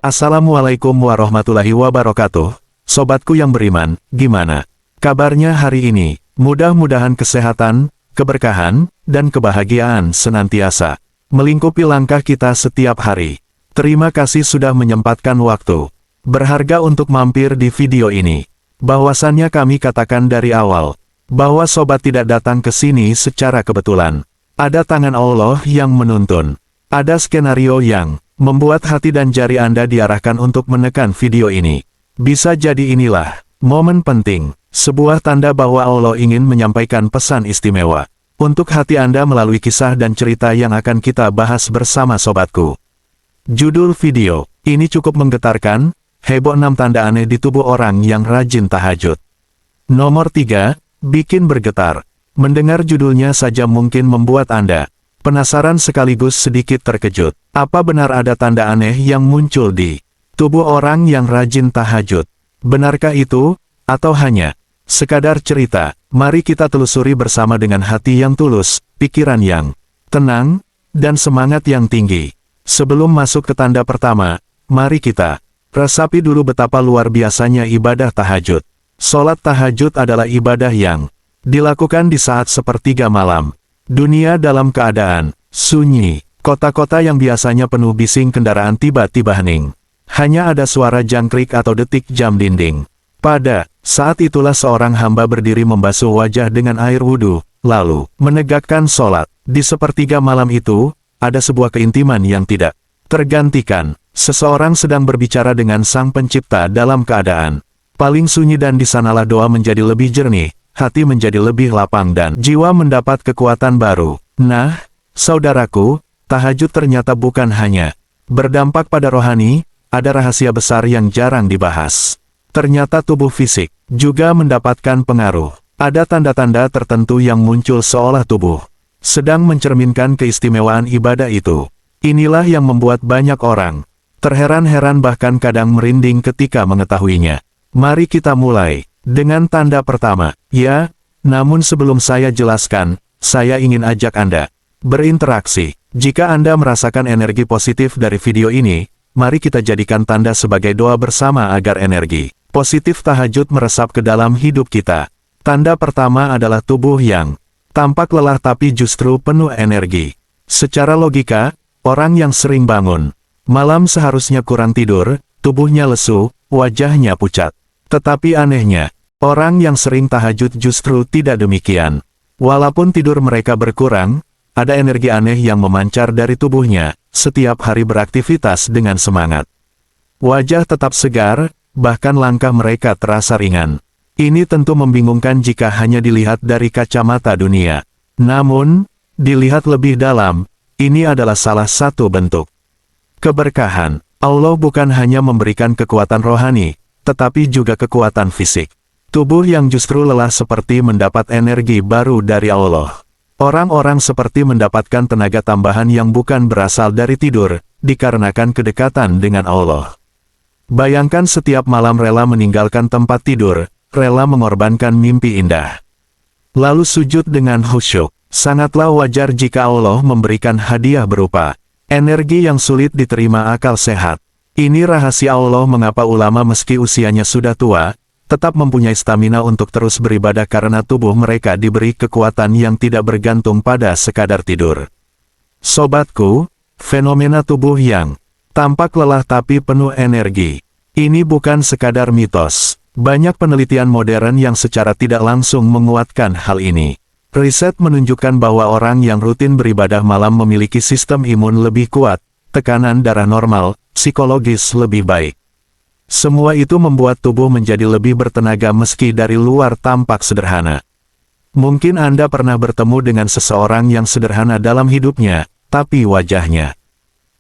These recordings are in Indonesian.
Assalamualaikum warahmatullahi wabarakatuh, sobatku yang beriman, gimana kabarnya hari ini? Mudah-mudahan kesehatan, keberkahan, dan kebahagiaan senantiasa melingkupi langkah kita setiap hari. Terima kasih sudah menyempatkan waktu berharga untuk mampir di video ini. Bahwasannya kami katakan dari awal, bahwa sobat tidak datang ke sini secara kebetulan. Ada tangan Allah yang menuntun. Ada skenario yang membuat hati dan jari Anda diarahkan untuk menekan video ini. Bisa jadi inilah momen penting, sebuah tanda bahwa Allah ingin menyampaikan pesan istimewa untuk hati Anda melalui kisah dan cerita yang akan kita bahas bersama sobatku. Judul video ini cukup menggetarkan, heboh 6 tanda aneh di tubuh orang yang rajin tahajud. Nomor 3, bikin bergetar. Mendengar judulnya saja mungkin membuat Anda penasaran sekaligus sedikit terkejut. Apa benar ada tanda aneh yang muncul di tubuh orang yang rajin tahajud? Benarkah itu, atau hanya sekadar cerita? Mari kita telusuri bersama dengan hati yang tulus, pikiran yang tenang, dan semangat yang tinggi. Sebelum masuk ke tanda pertama, mari kita resapi dulu betapa luar biasanya ibadah tahajud. Sholat tahajud adalah ibadah yang dilakukan di saat sepertiga malam. Dunia dalam keadaan sunyi, kota-kota yang biasanya penuh bising kendaraan tiba-tiba hening. Hanya ada suara jangkrik atau detik jam dinding. Pada saat itulah seorang hamba berdiri membasuh wajah dengan air wudhu, lalu menegakkan sholat. Di sepertiga malam itu, ada sebuah keintiman yang tidak tergantikan. Seseorang sedang berbicara dengan Sang Pencipta dalam keadaan paling sunyi, dan di sanalah doa menjadi lebih jernih, hati menjadi lebih lapang, dan jiwa mendapat kekuatan baru. Nah, saudaraku, tahajud ternyata bukan hanya berdampak pada rohani, ada rahasia besar yang jarang dibahas. Ternyata tubuh fisik juga mendapatkan pengaruh. Ada tanda-tanda tertentu yang muncul seolah tubuh sedang mencerminkan keistimewaan ibadah itu. Inilah yang membuat banyak orang terheran-heran, bahkan kadang merinding ketika mengetahuinya. Mari kita mulai dengan tanda pertama. Ya, namun sebelum saya jelaskan, saya ingin ajak Anda berinteraksi. Jika Anda merasakan energi positif dari video ini, mari kita jadikan tanda sebagai doa bersama agar energi positif tahajud meresap ke dalam hidup kita. Tanda pertama adalah tubuh yang tampak lelah tapi justru penuh energi. Secara logika, orang yang sering bangun malam seharusnya kurang tidur, tubuhnya lesu, wajahnya pucat. Tetapi anehnya, orang yang sering tahajud justru tidak demikian. Walaupun tidur mereka berkurang, ada energi aneh yang memancar dari tubuhnya, setiap hari beraktivitas dengan semangat. Wajah tetap segar, bahkan langkah mereka terasa ringan. Ini tentu membingungkan jika hanya dilihat dari kacamata dunia. Namun, dilihat lebih dalam, ini adalah salah satu bentuk keberkahan. Allah bukan hanya memberikan kekuatan rohani, tetapi juga kekuatan fisik. Tubuh yang justru lelah seperti mendapat energi baru dari Allah. Orang-orang seperti mendapatkan tenaga tambahan yang bukan berasal dari tidur, dikarenakan kedekatan dengan Allah. Bayangkan setiap malam rela meninggalkan tempat tidur, rela mengorbankan mimpi indah, lalu sujud dengan khusyuk. Sangatlah wajar jika Allah memberikan hadiah berupa energi yang sulit diterima akal sehat. Ini rahasia Allah mengapa ulama meski usianya sudah tua, tetap mempunyai stamina untuk terus beribadah karena tubuh mereka diberi kekuatan yang tidak bergantung pada sekadar tidur. Sobatku, fenomena tubuh yang tampak lelah tapi penuh energi, ini bukan sekadar mitos. Banyak penelitian modern yang secara tidak langsung menguatkan hal ini. Riset menunjukkan bahwa orang yang rutin beribadah malam memiliki sistem imun lebih kuat, tekanan darah normal, psikologis lebih baik. Semua itu membuat tubuh menjadi lebih bertenaga meski dari luar tampak sederhana. Mungkin Anda pernah bertemu dengan seseorang yang sederhana dalam hidupnya, tapi wajahnya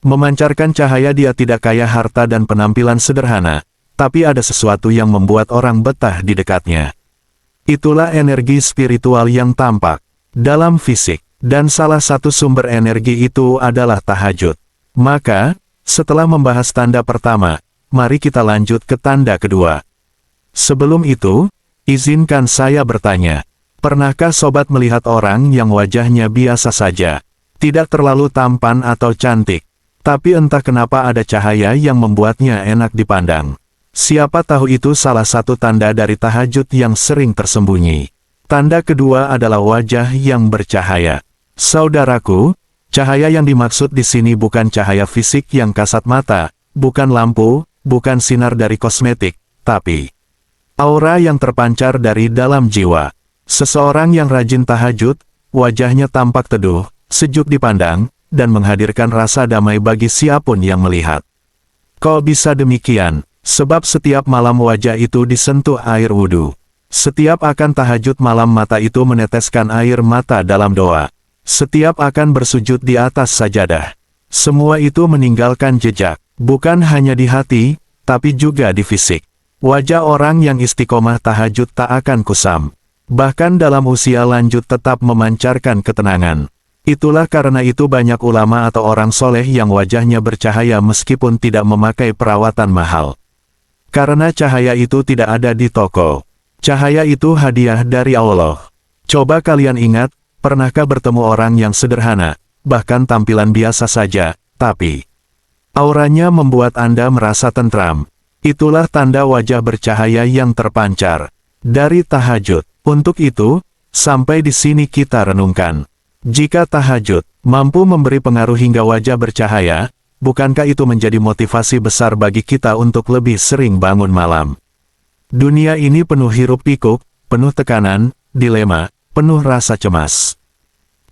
memancarkan cahaya. Dia tidak kaya harta dan penampilan sederhana, tapi ada sesuatu yang membuat orang betah di dekatnya. Itulah energi spiritual yang tampak dalam fisik, dan salah satu sumber energi itu adalah tahajud. Maka, setelah membahas tanda pertama, mari kita lanjut ke tanda kedua. Sebelum itu, izinkan saya bertanya, pernahkah sobat melihat orang yang wajahnya biasa saja, tidak terlalu tampan atau cantik, Tapi entah kenapa ada cahaya yang membuatnya enak dipandang. Siapa tahu itu salah satu tanda dari tahajud yang sering tersembunyi. Tanda kedua adalah wajah yang bercahaya. Saudaraku, cahaya yang dimaksud di sini bukan cahaya fisik yang kasat mata, bukan lampu, bukan sinar dari kosmetik, tapi aura yang terpancar dari dalam jiwa. Seseorang yang rajin tahajud, wajahnya tampak teduh, sejuk dipandang, dan menghadirkan rasa damai bagi siapapun yang melihat. Kok bisa demikian? Sebab setiap malam wajah itu disentuh air wudhu. Setiap akan tahajud malam mata itu meneteskan air mata dalam doa. Setiap akan bersujud di atas sajadah. Semua itu meninggalkan jejak, bukan hanya di hati, tapi juga di fisik. Wajah orang yang istiqomah tahajud tak akan kusam. Bahkan dalam usia lanjut tetap memancarkan ketenangan. Itulah karena itu banyak ulama atau orang soleh yang wajahnya bercahaya meskipun tidak memakai perawatan mahal. Karena cahaya itu tidak ada di toko. Cahaya itu hadiah dari Allah. Coba kalian ingat, pernahkah bertemu orang yang sederhana, bahkan tampilan biasa saja, tapi auranya membuat Anda merasa tentram. Itulah tanda wajah bercahaya yang terpancar dari tahajud. Untuk itu, sampai di sini kita renungkan. Jika tahajud mampu memberi pengaruh hingga wajah bercahaya, bukankah itu menjadi motivasi besar bagi kita untuk lebih sering bangun malam? Dunia ini penuh hiruk-pikuk, penuh tekanan, dilema, penuh rasa cemas.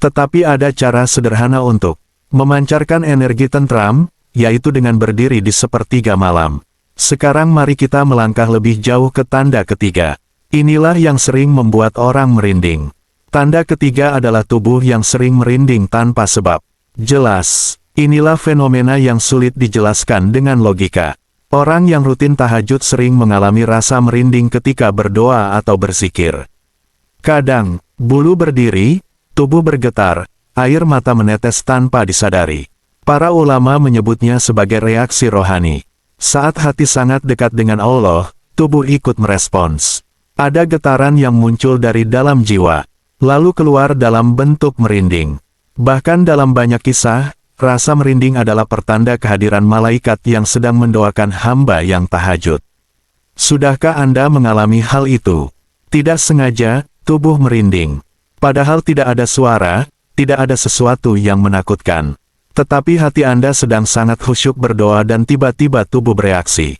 Tetapi ada cara sederhana untuk memancarkan energi tentram, yaitu dengan berdiri di sepertiga malam. Sekarang mari kita melangkah lebih jauh ke tanda ketiga. Inilah yang sering membuat orang merinding. Tanda ketiga adalah tubuh yang sering merinding tanpa sebab jelas. Inilah fenomena yang sulit dijelaskan dengan logika. Orang yang rutin tahajud sering mengalami rasa merinding ketika berdoa atau berzikir. Kadang, bulu berdiri, tubuh bergetar, air mata menetes tanpa disadari. Para ulama menyebutnya sebagai reaksi rohani. Saat hati sangat dekat dengan Allah, tubuh ikut merespons. Ada getaran yang muncul dari dalam jiwa, lalu keluar dalam bentuk merinding. Bahkan dalam banyak kisah, rasa merinding adalah pertanda kehadiran malaikat yang sedang mendoakan hamba yang tahajud. Sudahkah Anda mengalami hal itu? Tidak sengaja, tubuh merinding. Padahal tidak ada suara, tidak ada sesuatu yang menakutkan. Tetapi hati Anda sedang sangat khusyuk berdoa dan tiba-tiba tubuh bereaksi.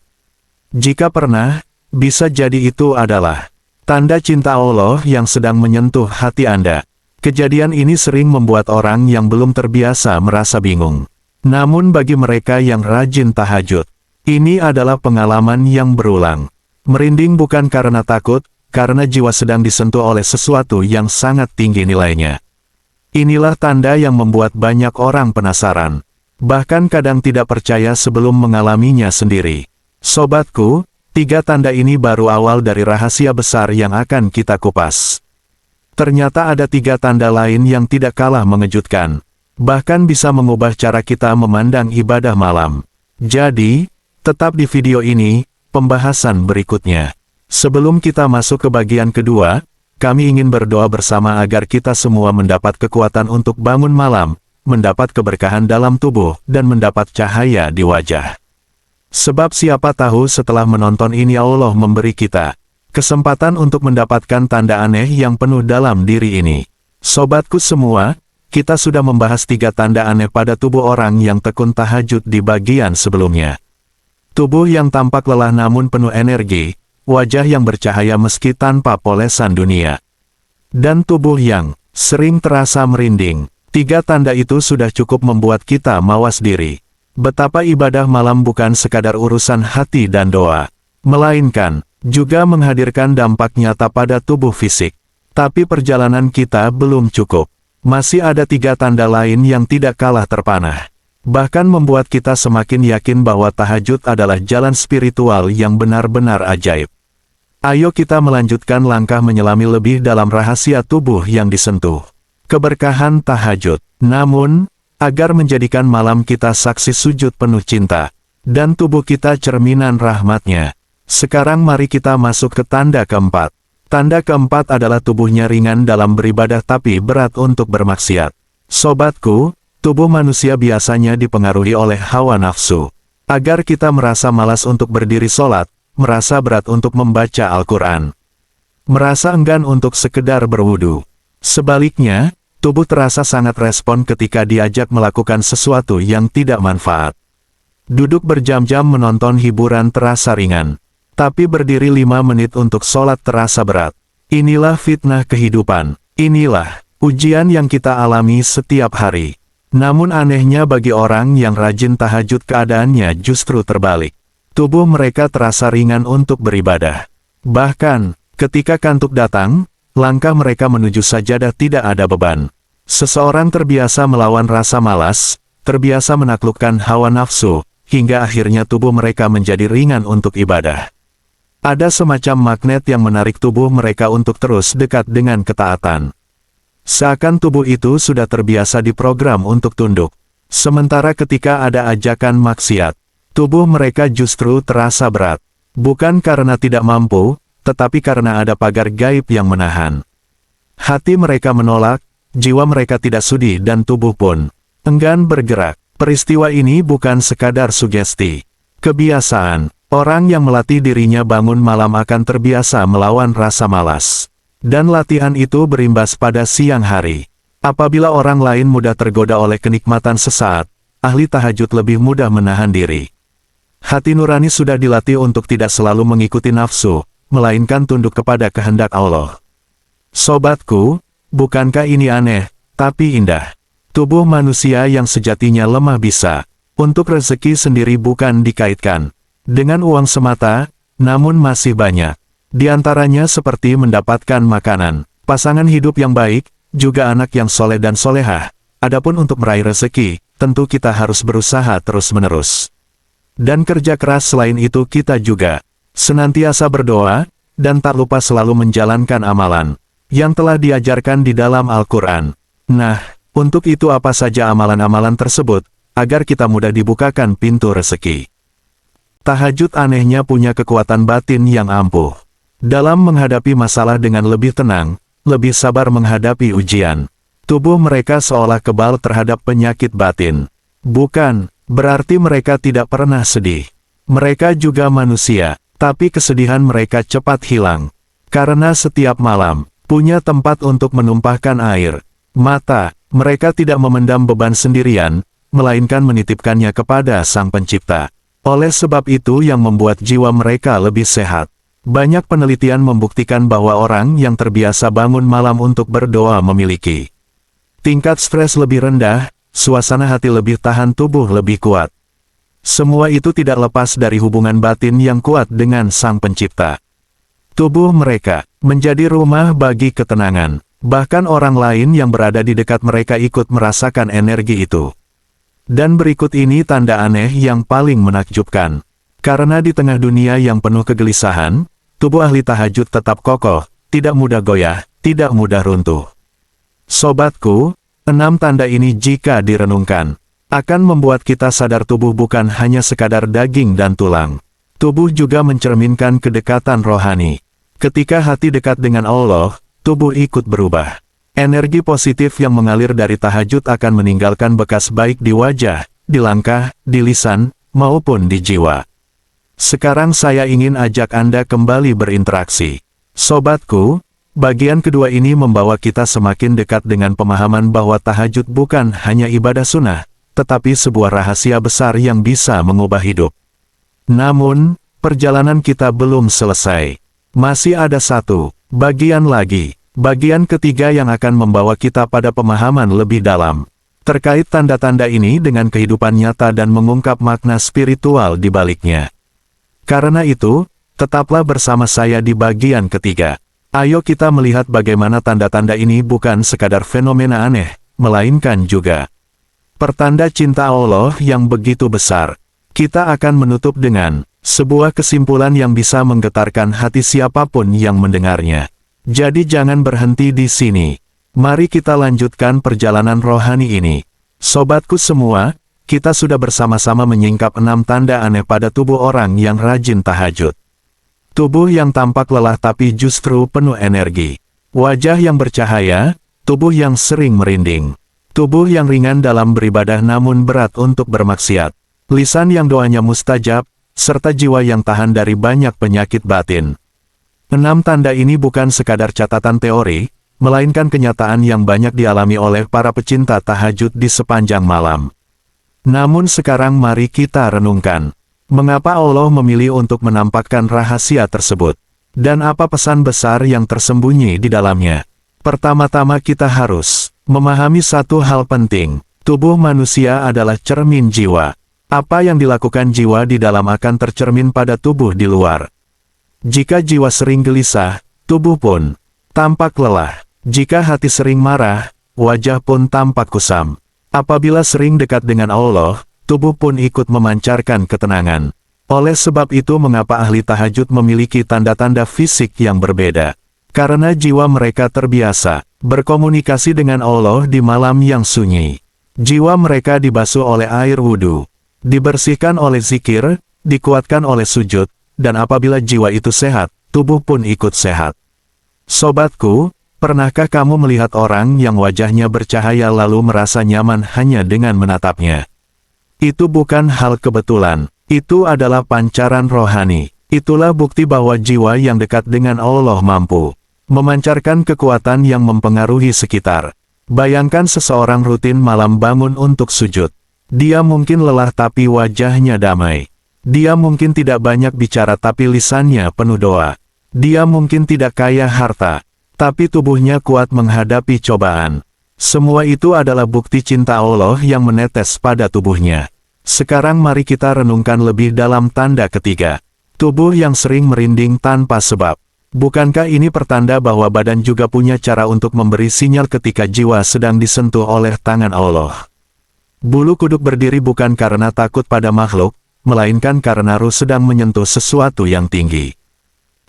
Jika pernah, bisa jadi itu adalah tanda cinta Allah yang sedang menyentuh hati Anda. Kejadian ini sering membuat orang yang belum terbiasa merasa bingung. Namun bagi mereka yang rajin tahajud, ini adalah pengalaman yang berulang. Merinding bukan karena takut, karena jiwa sedang disentuh oleh sesuatu yang sangat tinggi nilainya. Inilah tanda yang membuat banyak orang penasaran. Bahkan kadang tidak percaya sebelum mengalaminya sendiri. Sobatku, 3 tanda ini baru awal dari rahasia besar yang akan kita kupas. Ternyata ada 3 tanda lain yang tidak kalah mengejutkan. Bahkan bisa mengubah cara kita memandang ibadah malam. Jadi, tetap di video ini, pembahasan berikutnya. Sebelum kita masuk ke bagian kedua, kami ingin berdoa bersama agar kita semua mendapat kekuatan untuk bangun malam, mendapat keberkahan dalam tubuh, dan mendapat cahaya di wajah. Sebab siapa tahu setelah menonton ini Allah memberi kita kesempatan untuk mendapatkan tanda aneh yang penuh dalam diri ini. Sobatku semua, kita sudah membahas 3 tanda aneh pada tubuh orang yang tekun tahajud di bagian sebelumnya. Tubuh yang tampak lelah namun penuh energi, wajah yang bercahaya meski tanpa polesan dunia, dan tubuh yang sering terasa merinding. 3 tanda itu sudah cukup membuat kita mawas diri. Betapa ibadah malam bukan sekadar urusan hati dan doa, melainkan juga menghadirkan dampak nyata pada tubuh fisik. Tapi perjalanan kita belum cukup. Masih ada 3 tanda lain yang tidak kalah terpanah. Bahkan membuat kita semakin yakin bahwa tahajud adalah jalan spiritual yang benar-benar ajaib. Ayo kita melanjutkan langkah menyelami lebih dalam rahasia tubuh yang disentuh. Keberkahan tahajud. Namun, agar menjadikan malam kita saksi sujud penuh cinta, dan tubuh kita cerminan rahmatnya. Sekarang mari kita masuk ke tanda keempat. Tanda keempat adalah tubuhnya ringan dalam beribadah tapi berat untuk bermaksiat. Sobatku, tubuh manusia biasanya dipengaruhi oleh hawa nafsu. Agar kita merasa malas untuk berdiri sholat, merasa berat untuk membaca Al-Quran, merasa enggan untuk sekedar berwudu. Sebaliknya, tubuh terasa sangat respon ketika diajak melakukan sesuatu yang tidak manfaat. Duduk berjam-jam menonton hiburan terasa ringan. Tapi berdiri 5 menit untuk sholat terasa berat. Inilah fitnah kehidupan. Inilah ujian yang kita alami setiap hari. Namun anehnya bagi orang yang rajin tahajud keadaannya justru terbalik. Tubuh mereka terasa ringan untuk beribadah. Bahkan, ketika kantuk datang, langkah mereka menuju sajadah tidak ada beban. Seseorang terbiasa melawan rasa malas, terbiasa menaklukkan hawa nafsu, hingga akhirnya tubuh mereka menjadi ringan untuk ibadah. Ada semacam magnet yang menarik tubuh mereka untuk terus dekat dengan ketaatan. Seakan tubuh itu sudah terbiasa diprogram untuk tunduk. Sementara ketika ada ajakan maksiat, tubuh mereka justru terasa berat. Bukan karena tidak mampu, tetapi karena ada pagar gaib yang menahan. Hati mereka menolak, jiwa mereka tidak sudi dan tubuh pun enggan bergerak. Peristiwa ini bukan sekadar sugesti. Kebiasaan. Orang yang melatih dirinya bangun malam akan terbiasa melawan rasa malas. Dan latihan itu berimbas pada siang hari. Apabila orang lain mudah tergoda oleh kenikmatan sesaat, ahli tahajud lebih mudah menahan diri. Hati nurani sudah dilatih untuk tidak selalu mengikuti nafsu, melainkan tunduk kepada kehendak Allah. Sobatku, bukankah ini aneh, tapi indah? Tubuh manusia yang sejatinya lemah bisa, untuk rezeki sendiri bukan dikaitkan dengan uang semata, namun masih banyak. Di antaranya seperti mendapatkan makanan, pasangan hidup yang baik, juga anak yang soleh dan solehah. Adapun untuk meraih rezeki, tentu kita harus berusaha terus-menerus. Dan kerja keras selain itu kita juga senantiasa berdoa, dan tak lupa selalu menjalankan amalan yang telah diajarkan di dalam Al-Quran. Nah, untuk itu apa saja amalan-amalan tersebut, agar kita mudah dibukakan pintu rezeki. Tahajud anehnya punya kekuatan batin yang ampuh. Dalam menghadapi masalah dengan lebih tenang, lebih sabar menghadapi ujian. Tubuh mereka seolah kebal terhadap penyakit batin. Bukan berarti mereka tidak pernah sedih. Mereka juga manusia, tapi kesedihan mereka cepat hilang. Karena setiap malam, punya tempat untuk menumpahkan air mata. Mereka tidak memendam beban sendirian, melainkan menitipkannya kepada Sang Pencipta. Oleh sebab itu yang membuat jiwa mereka lebih sehat. Banyak penelitian membuktikan bahwa orang yang terbiasa bangun malam untuk berdoa memiliki tingkat stres lebih rendah, suasana hati lebih tahan, tubuh lebih kuat. Semua itu tidak lepas dari hubungan batin yang kuat dengan Sang Pencipta. Tubuh mereka menjadi rumah bagi ketenangan. Bahkan orang lain yang berada di dekat mereka ikut merasakan energi itu. Dan berikut ini tanda aneh yang paling menakjubkan. Karena di tengah dunia yang penuh kegelisahan, tubuh ahli tahajud tetap kokoh, tidak mudah goyah, tidak mudah runtuh. Sobatku, 6 tanda ini jika direnungkan, akan membuat kita sadar tubuh bukan hanya sekadar daging dan tulang. Tubuh juga mencerminkan kedekatan rohani. Ketika hati dekat dengan Allah, tubuh ikut berubah. Energi positif yang mengalir dari tahajud akan meninggalkan bekas baik di wajah, di langkah, di lisan, maupun di jiwa. Sekarang saya ingin ajak Anda kembali berinteraksi. Sobatku, bagian kedua ini membawa kita semakin dekat dengan pemahaman bahwa tahajud bukan hanya ibadah sunnah, tetapi sebuah rahasia besar yang bisa mengubah hidup. Namun, perjalanan kita belum selesai. Masih ada satu bagian lagi. Bagian ketiga yang akan membawa kita pada pemahaman lebih dalam terkait tanda-tanda ini dengan kehidupan nyata dan mengungkap makna spiritual di baliknya. Karena itu, tetaplah bersama saya di bagian ketiga. Ayo kita melihat bagaimana tanda-tanda ini bukan sekadar fenomena aneh, melainkan juga pertanda cinta Allah yang begitu besar. Kita akan menutup dengan sebuah kesimpulan yang bisa menggetarkan hati siapapun yang mendengarnya. Jadi jangan berhenti di sini. Mari kita lanjutkan perjalanan rohani ini. Sobatku semua, kita sudah bersama-sama menyingkap 6 tanda aneh pada tubuh orang yang rajin tahajud. Tubuh yang tampak lelah tapi justru penuh energi. Wajah yang bercahaya, tubuh yang sering merinding. Tubuh yang ringan dalam beribadah namun berat untuk bermaksiat. Lisan yang doanya mustajab, serta jiwa yang tahan dari banyak penyakit batin. 6 tanda ini bukan sekadar catatan teori, melainkan kenyataan yang banyak dialami oleh para pecinta tahajud di sepanjang malam. Namun sekarang mari kita renungkan. Mengapa Allah memilih untuk menampakkan rahasia tersebut? Dan apa pesan besar yang tersembunyi di dalamnya? Pertama-tama kita harus memahami satu hal penting. Tubuh manusia adalah cermin jiwa. Apa yang dilakukan jiwa di dalam akan tercermin pada tubuh di luar. Jika jiwa sering gelisah, tubuh pun tampak lelah. Jika hati sering marah, wajah pun tampak kusam. Apabila sering dekat dengan Allah, tubuh pun ikut memancarkan ketenangan. Oleh sebab itu mengapa ahli tahajud memiliki tanda-tanda fisik yang berbeda? Karena jiwa mereka terbiasa berkomunikasi dengan Allah di malam yang sunyi. Jiwa mereka dibasuh oleh air wudhu, dibersihkan oleh zikir, dikuatkan oleh sujud, dan apabila jiwa itu sehat, tubuh pun ikut sehat. Sobatku, pernahkah kamu melihat orang yang wajahnya bercahaya lalu merasa nyaman hanya dengan menatapnya? Itu bukan hal kebetulan, itu adalah pancaran rohani. Itulah bukti bahwa jiwa yang dekat dengan Allah mampu memancarkan kekuatan yang mempengaruhi sekitar. Bayangkan seseorang rutin malam bangun untuk sujud. Dia mungkin lelah tapi wajahnya damai. Dia mungkin tidak banyak bicara tapi lisannya penuh doa. Dia mungkin tidak kaya harta, tapi tubuhnya kuat menghadapi cobaan. Semua itu adalah bukti cinta Allah yang menetes pada tubuhnya. Sekarang mari kita renungkan lebih dalam tanda ketiga. Tubuh yang sering merinding tanpa sebab. Bukankah ini pertanda bahwa badan juga punya cara untuk memberi sinyal ketika jiwa sedang disentuh oleh tangan Allah? Bulu kuduk berdiri bukan karena takut pada makhluk, melainkan karena ruh sedang menyentuh sesuatu yang tinggi.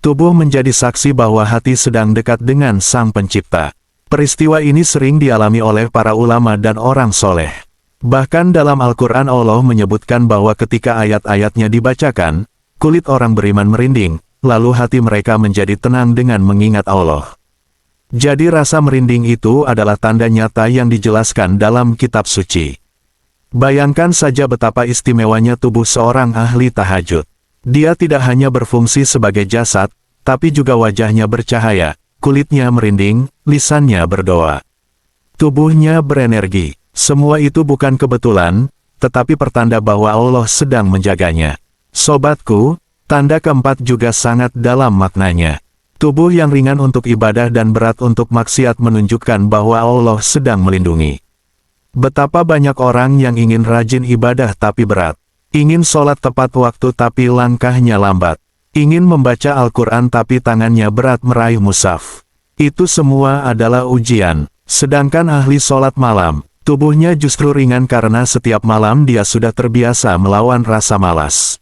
Tubuh menjadi saksi bahwa hati sedang dekat dengan Sang Pencipta. Peristiwa ini sering dialami oleh para ulama dan orang soleh. Bahkan dalam Al-Quran Allah menyebutkan bahwa ketika ayat-ayatnya dibacakan, kulit orang beriman merinding, lalu hati mereka menjadi tenang dengan mengingat Allah. Jadi rasa merinding itu adalah tanda nyata yang dijelaskan dalam kitab suci. Bayangkan saja betapa istimewanya tubuh seorang ahli tahajud. Dia tidak hanya berfungsi sebagai jasad, tapi juga wajahnya bercahaya, kulitnya merinding, lisannya berdoa. Tubuhnya berenergi. Semua itu bukan kebetulan, tetapi pertanda bahwa Allah sedang menjaganya. Sobatku, tanda keempat juga sangat dalam maknanya. Tubuh yang ringan untuk ibadah dan berat untuk maksiat menunjukkan bahwa Allah sedang melindungi. Betapa banyak orang yang ingin rajin ibadah tapi berat. Ingin sholat tepat waktu tapi langkahnya lambat. Ingin membaca Al-Quran tapi tangannya berat meraih mushaf. Itu semua adalah ujian. Sedangkan ahli sholat malam, tubuhnya justru ringan karena setiap malam dia sudah terbiasa melawan rasa malas.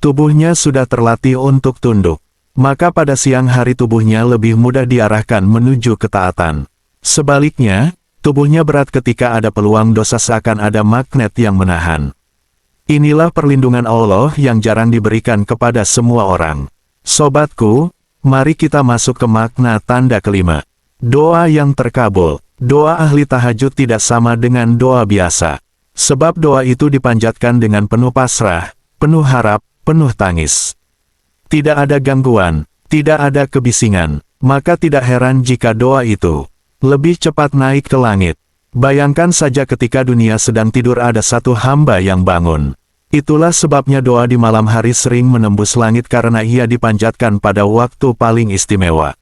Tubuhnya sudah terlatih untuk tunduk, maka pada siang hari tubuhnya lebih mudah diarahkan menuju ketaatan. Sebaliknya, tubuhnya berat ketika ada peluang dosa seakan ada magnet yang menahan. Inilah perlindungan Allah yang jarang diberikan kepada semua orang. Sobatku, mari kita masuk ke makna tanda kelima. Doa yang terkabul. Doa ahli tahajud tidak sama dengan doa biasa. Sebab doa itu dipanjatkan dengan penuh pasrah, penuh harap, penuh tangis. Tidak ada gangguan, tidak ada kebisingan, maka tidak heran jika doa itu lebih cepat naik ke langit. Bayangkan saja ketika dunia sedang tidur ada satu hamba yang bangun. Itulah sebabnya doa di malam hari sering menembus langit karena ia dipanjatkan pada waktu paling istimewa.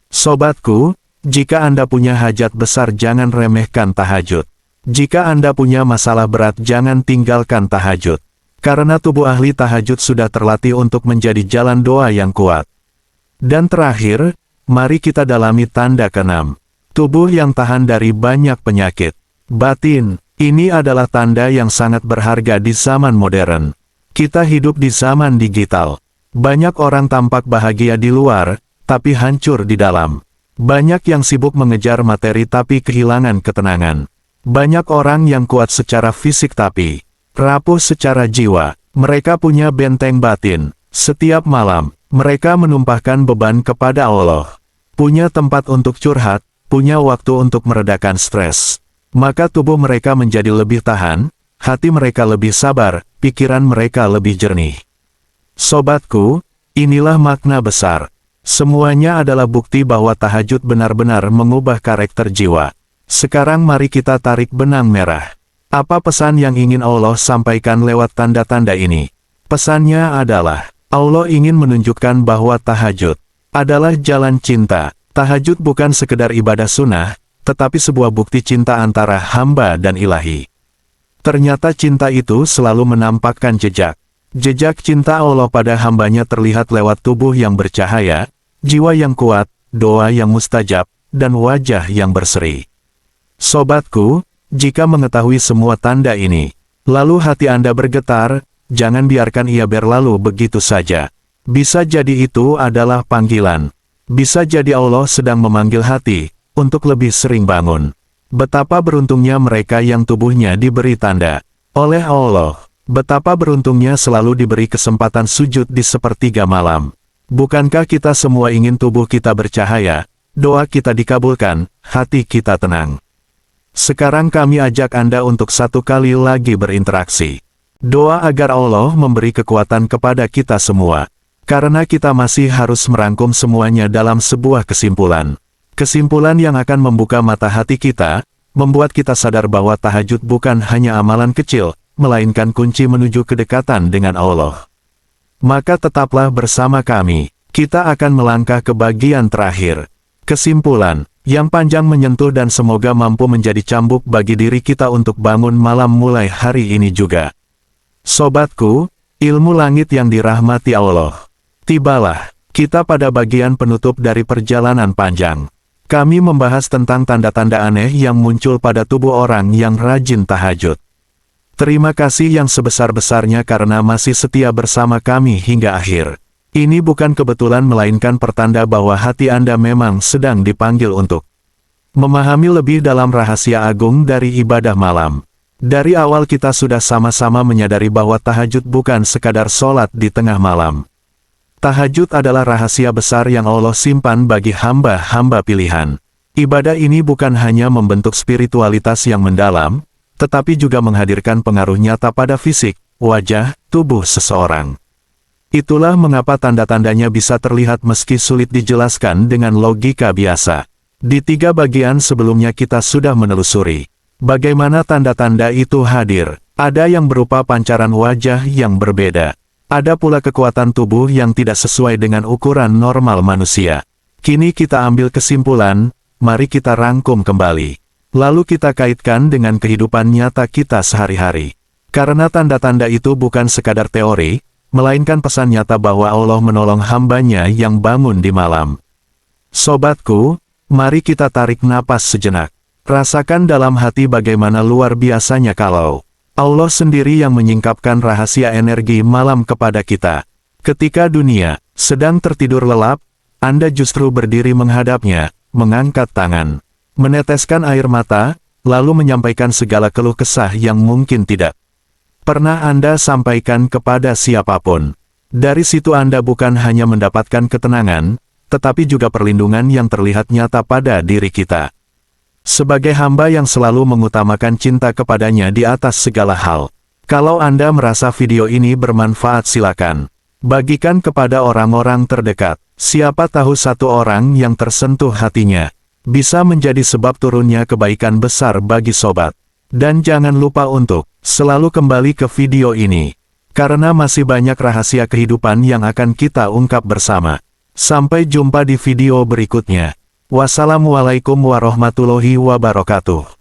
Sobatku, jika Anda punya hajat besar jangan remehkan tahajud. Jika Anda punya masalah berat jangan tinggalkan tahajud. Karena tubuh ahli tahajud sudah terlatih untuk menjadi jalan doa yang kuat. Dan terakhir, mari kita dalami tanda keenam. Tubuh yang tahan dari banyak penyakit batin. Ini adalah tanda yang sangat berharga di zaman modern. Kita hidup di zaman digital. Banyak orang tampak bahagia di luar, tapi hancur di dalam. Banyak yang sibuk mengejar materi tapi kehilangan ketenangan. Banyak orang yang kuat secara fisik tapi rapuh secara jiwa. Mereka punya benteng batin. Setiap malam, mereka menumpahkan beban kepada Allah. Punya tempat untuk curhat, punya waktu untuk meredakan stres. maka tubuh mereka menjadi lebih tahan, hati mereka lebih sabar, pikiran mereka lebih jernih. Sobatku, inilah makna besar. Semuanya adalah bukti bahwa tahajud benar-benar mengubah karakter jiwa. Sekarang mari kita tarik benang merah. Apa pesan yang ingin Allah sampaikan lewat tanda-tanda ini? Pesannya adalah, Allah ingin menunjukkan bahwa tahajud adalah jalan cinta. Tahajud bukan sekedar ibadah sunnah, tetapi sebuah bukti cinta antara hamba dan ilahi. Ternyata cinta itu selalu menampakkan jejak. Jejak cinta Allah pada hambanya terlihat lewat tubuh yang bercahaya, jiwa yang kuat, doa yang mustajab, dan wajah yang berseri. Sobatku, jika mengetahui semua tanda ini, lalu hati Anda bergetar, jangan biarkan ia berlalu begitu saja. Bisa jadi itu adalah panggilan. Bisa jadi Allah sedang memanggil hati, untuk lebih sering bangun. Betapa beruntungnya mereka yang tubuhnya diberi tanda oleh Allah. Betapa beruntungnya selalu diberi kesempatan sujud di sepertiga malam. Bukankah kita semua ingin tubuh kita bercahaya, doa kita dikabulkan, hati kita tenang? Sekarang kami ajak Anda untuk satu kali lagi berinteraksi. Doa agar Allah memberi kekuatan kepada kita semua. Karena kita masih harus merangkum semuanya dalam sebuah kesimpulan. Kesimpulan yang akan membuka mata hati kita, membuat kita sadar bahwa tahajud bukan hanya amalan kecil, melainkan kunci menuju kedekatan dengan Allah. Maka tetaplah bersama kami, kita akan melangkah ke bagian terakhir. Kesimpulan, yang panjang menyentuh dan semoga mampu menjadi cambuk bagi diri kita untuk bangun malam mulai hari ini juga. Sobatku, ilmu langit yang dirahmati Allah. Tibalah, kita pada bagian penutup dari perjalanan panjang. Kami membahas tentang tanda-tanda aneh yang muncul pada tubuh orang yang rajin tahajud. Terima kasih yang sebesar-besarnya karena masih setia bersama kami hingga akhir. Ini bukan kebetulan melainkan pertanda bahwa hati Anda memang sedang dipanggil untuk memahami lebih dalam rahasia agung dari ibadah malam. Dari awal kita sudah sama-sama menyadari bahwa tahajud bukan sekadar sholat di tengah malam. Tahajud adalah rahasia besar yang Allah simpan bagi hamba-hamba pilihan. Ibadah ini bukan hanya membentuk spiritualitas yang mendalam, tetapi juga menghadirkan pengaruh nyata pada fisik, wajah, tubuh seseorang. Itulah mengapa tanda-tandanya bisa terlihat meski sulit dijelaskan dengan logika biasa. Di 3 bagian sebelumnya kita sudah menelusuri bagaimana tanda-tanda itu hadir. Ada yang berupa pancaran wajah yang berbeda. Ada pula kekuatan tubuh yang tidak sesuai dengan ukuran normal manusia. Kini kita ambil kesimpulan, mari kita rangkum kembali. Lalu kita kaitkan dengan kehidupan nyata kita sehari-hari. Karena tanda-tanda itu bukan sekadar teori, melainkan pesan nyata bahwa Allah menolong hambanya yang bangun di malam. Sobatku, mari kita tarik napas sejenak. Rasakan dalam hati bagaimana luar biasanya kalau Allah sendiri yang menyingkapkan rahasia energi malam kepada kita. Ketika dunia sedang tertidur lelap, Anda justru berdiri menghadapnya, mengangkat tangan, meneteskan air mata, lalu menyampaikan segala keluh kesah yang mungkin tidak pernah Anda sampaikan kepada siapapun. Dari situ Anda bukan hanya mendapatkan ketenangan, tetapi juga perlindungan yang terlihat nyata pada diri kita. Sebagai hamba yang selalu mengutamakan cinta kepadanya di atas segala hal. Kalau Anda merasa video ini bermanfaat silakan bagikan kepada orang-orang terdekat. Siapa tahu satu orang yang tersentuh hatinya bisa menjadi sebab turunnya kebaikan besar bagi sobat. Dan jangan lupa untuk selalu kembali ke video ini. Karena masih banyak rahasia kehidupan yang akan kita ungkap bersama. Sampai jumpa di video berikutnya. Wassalamualaikum warahmatullahi wabarakatuh.